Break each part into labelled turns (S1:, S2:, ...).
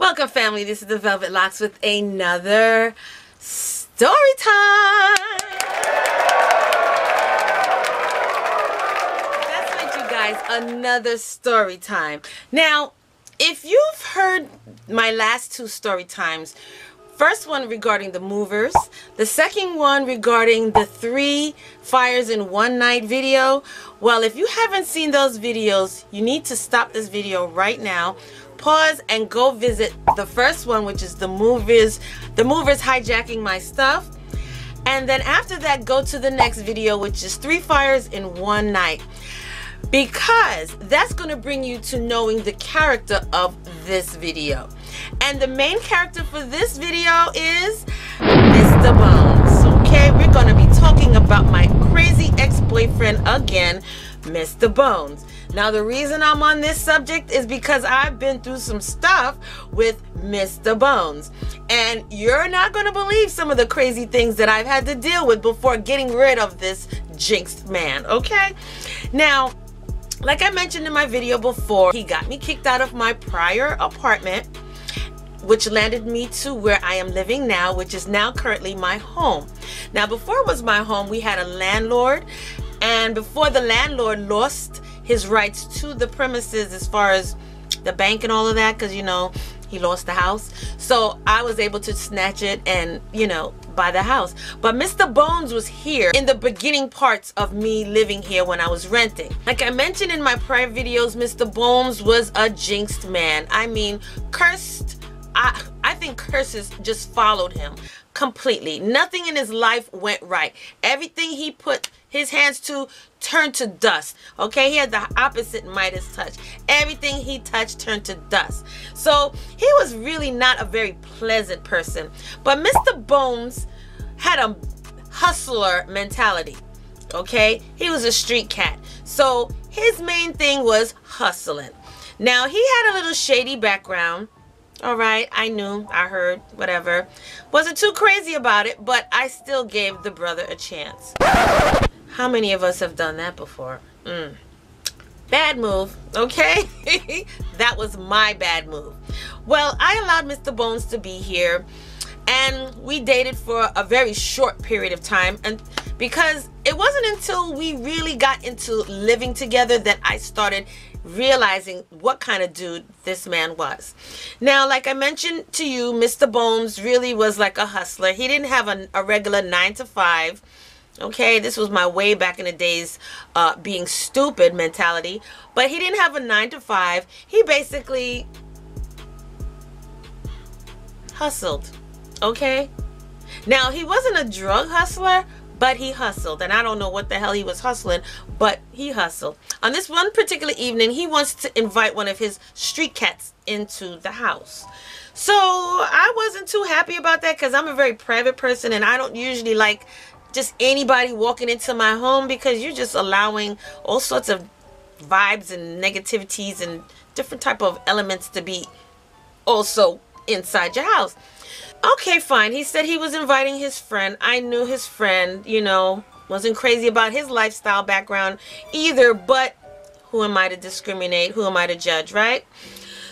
S1: Welcome, family. This is the Velvet Locks with another story time. That's right, you guys. Another story time. Now, if you've heard my last two story times, first one regarding the movers, the second one regarding the 3 fires in one night video, well, if you haven't seen those videos, you need to stop this video right now, pause and go visit the first one, which is the movers hijacking my stuff, and then after that go to the next video, which is 3 fires in one night, because that's going to bring you to knowing the character of this video. And the main character for this video is Mr. Bones. Okay, we're going to be talking about my crazy ex-boyfriend again, Mr. Bones. Now, the reason I'm on this subject is because I've been through some stuff with Mr. Bones. And you're not going to believe some of the crazy things that I've had to deal with before getting rid of this jinxed man, okay? Now, like I mentioned in my video before, he got me kicked out of my prior apartment, which landed me to where I am living now, which is now currently my home. Now, before it was my home, we had a landlord, and before the landlord lost his rights to the premises as far as the bank and all of that, because, you know, he lost the house. So I was able to snatch it and, you know, buy the house. But Mr. Bones was here in the beginning parts of me living here when I was renting. Like I mentioned in my prior videos, Mr. Bones was a jinxed man. I mean, cursed. I think curses just followed him completely. Nothing in his life went right. Everything he put his hands to turned to dust. Okay, he had the opposite Midas touch. Everything he touched turned to dust. So he was really not a very pleasant person. But Mr. Bones had a hustler mentality. Okay, he was a street cat. So his main thing was hustling. Now, he had a little shady background. All right, I knew, I heard, whatever. Wasn't too crazy about it, but I still gave the brother a chance. How many of us have done that before? Bad move, okay? That was my bad move. Well, I allowed Mr. Bones to be here, and we dated for a very short period of time, and because it wasn't until we really got into living together that I started realizing what kind of dude this man was. Now, like I mentioned to you, Mr. Bones really was like a hustler. He didn't have a regular 9 to 5. Okay, this was my way back in the days being stupid mentality. But he didn't have a 9 to 5. He basically hustled. Okay? Now, he wasn't a drug hustler, but he hustled, and I don't know what the hell he was hustling, but he hustled. On this one particular evening, he wants to invite one of his street cats into the house. So I wasn't too happy about that because I'm a very private person, and I don't usually like just anybody walking into my home, because you're just allowing all sorts of vibes and negativities and different type of elements to be also inside your house. Okay, fine. He said he was inviting his friend. I knew his friend, you know, wasn't crazy about his lifestyle background either, but who am I to discriminate? Who am I to judge, right?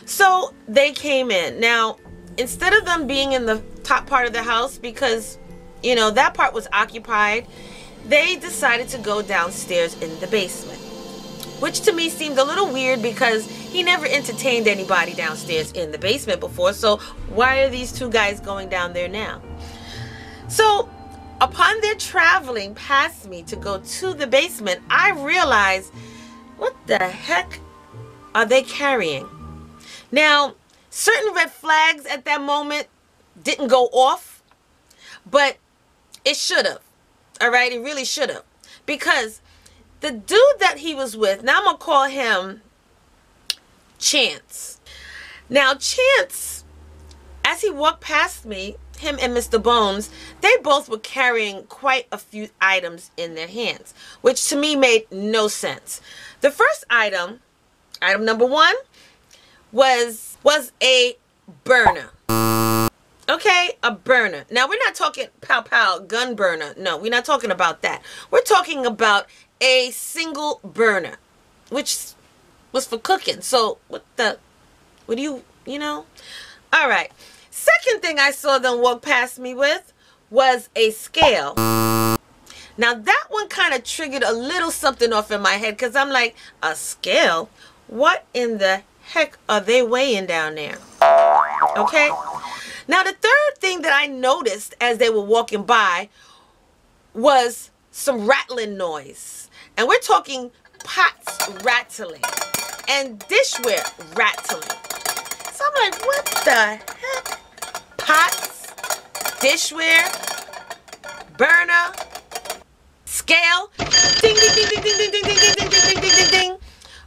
S1: So they came in. Now, instead of them being in the top part of the house, because, you know, that part was occupied, they decided to go downstairs in the basement, which to me seemed a little weird because he never entertained anybody downstairs in the basement before. So why are these two guys going down there now? So upon their traveling past me to go to the basement, I realized, what the heck are they carrying? Now, certain red flags at that moment didn't go off, but it should have. All right, it really should have. Because the dude that he was with, now I'm going to call him Chance. Now, Chance, as he walked past me, him and Mr. Bones, they both were carrying quite a few items in their hands, which to me made no sense. The first item number 1, was a burner. Okay, a burner. Now, we're not talking pow pow gun burner. No, we're not talking about that. We're talking about a single burner, which was for cooking. So what do you know? All right. Second thing I saw them walk past me with was a scale. Now that one kind of triggered a little something off in my head because I'm like, a scale? What in the heck are they weighing down there? Okay. Now the third thing that I noticed as they were walking by was some rattling noise. And we're talking pots rattling and dishware rattling. So I'm like, what the heck? Pots, dishware, burner, scale, ding, ding, ding, ding, ding, ding, ding, ding, ding, ding, ding, ding, ding, ding.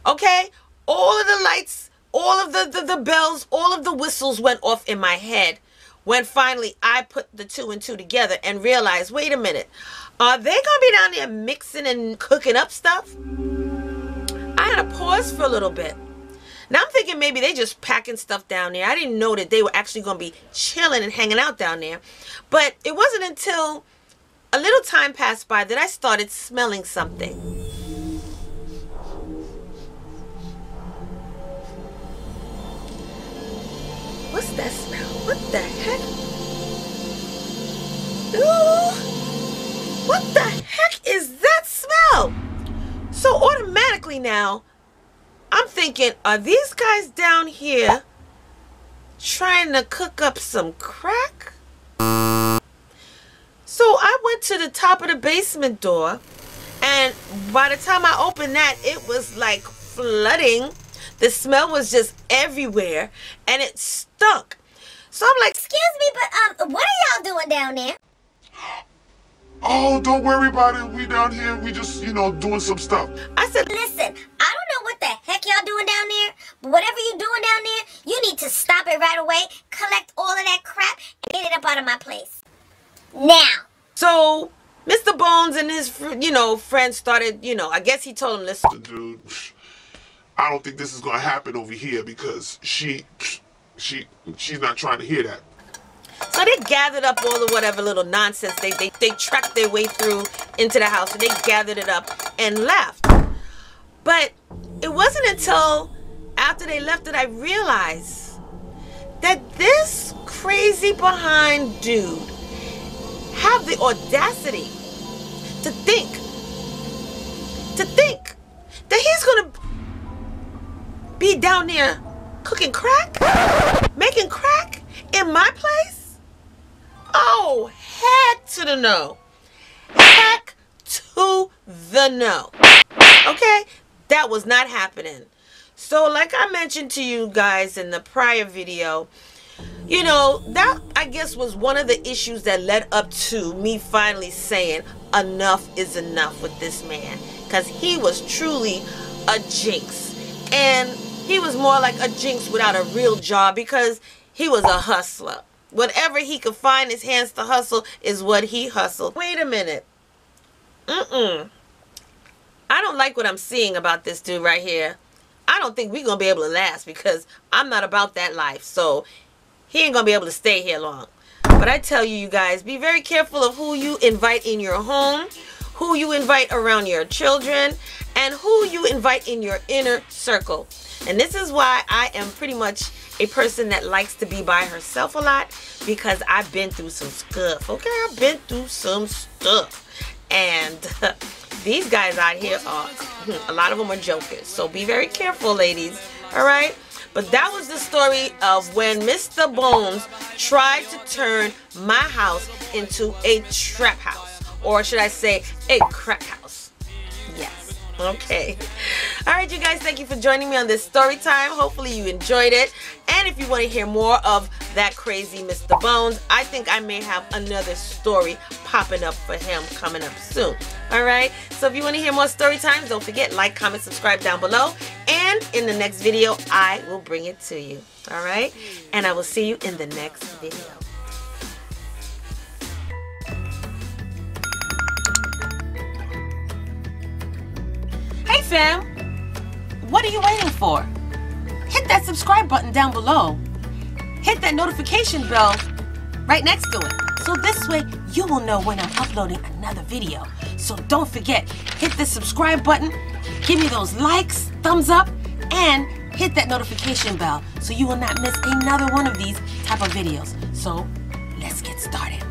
S1: Okay, all of the lights, all of the bells, all of the whistles went off in my head when finally I put the 2 and 2 together and realized, wait a minute, are they gonna be down there mixing and cooking up stuff? I had to pause for a little bit. Now I'm thinking maybe they just packing stuff down there. I didn't know that they were actually going to be chilling and hanging out down there. But it wasn't until a little time passed by that I started smelling something. What's that smell? What the heck? Ooh! What the heck is that smell? So automatically now, I'm thinking, are these guys down here trying to cook up some crack? So I went to the top of the basement door, and by the time I opened that, it was like flooding. The smell was just everywhere, and it stunk. So I'm like,
S2: excuse me, but what are y'all doing down there?
S3: Oh, don't worry about it. We down here, we just, doing some stuff.
S1: I said,
S2: listen, I don't know what the heck y'all doing down there, but whatever you're doing down there, you need to stop it right away, collect all of that crap, and get it up out of my place. Now.
S1: So Mr. Bones and his, friends started, I guess he told him, listen,
S3: dude, I don't think this is going to happen over here because she's not trying to hear that.
S1: So they gathered up all the whatever little nonsense they tracked their way through into the house, and they gathered it up and left. But it wasn't until after they left that I realized that this crazy behind dude have the audacity to think that he's gonna be down there cooking crack, making crack in my place. Oh, heck to the no. Heck to the no. Okay? That was not happening. So like I mentioned to you guys in the prior video, that I guess was one of the issues that led up to me finally saying enough is enough with this man. Because he was truly a jinx. And he was more like a jinx without a real job because he was a hustler. Whatever he could find his hands to hustle is what he hustled. Wait a minute. I don't like what I'm seeing about this dude right here. I don't think we're going to be able to last because I'm not about that life. So he ain't going to be able to stay here long. But I tell you, you guys, be very careful of who you invite in your home, who you invite around your children, and who you invite in your inner circle. And this is why I am pretty much a person that likes to be by herself a lot, because I've been through some stuff. Okay, I've been through some stuff. And these guys out here are, a lot of them are jokers. So be very careful, ladies. All right? But that was the story of when Mr. Bones tried to turn my house into a trap house. Or should I say, a crack house. Yes. Okay. All right, you guys, thank you for joining me on this story time. Hopefully you enjoyed it. And if you want to hear more of that crazy Mr. Bones, I think I may have another story popping up for him coming up soon. All right. So if you want to hear more story times, don't forget, like, comment, subscribe down below. And in the next video, I will bring it to you. All right. And I will see you in the next video. Hey fam, what are you waiting for? Hit that subscribe button down below. Hit that notification bell right next to it. So this way you will know when I'm uploading another video. So don't forget, hit the subscribe button, give me those likes, thumbs up, and hit that notification bell so you will not miss another one of these type of videos. So let's get started.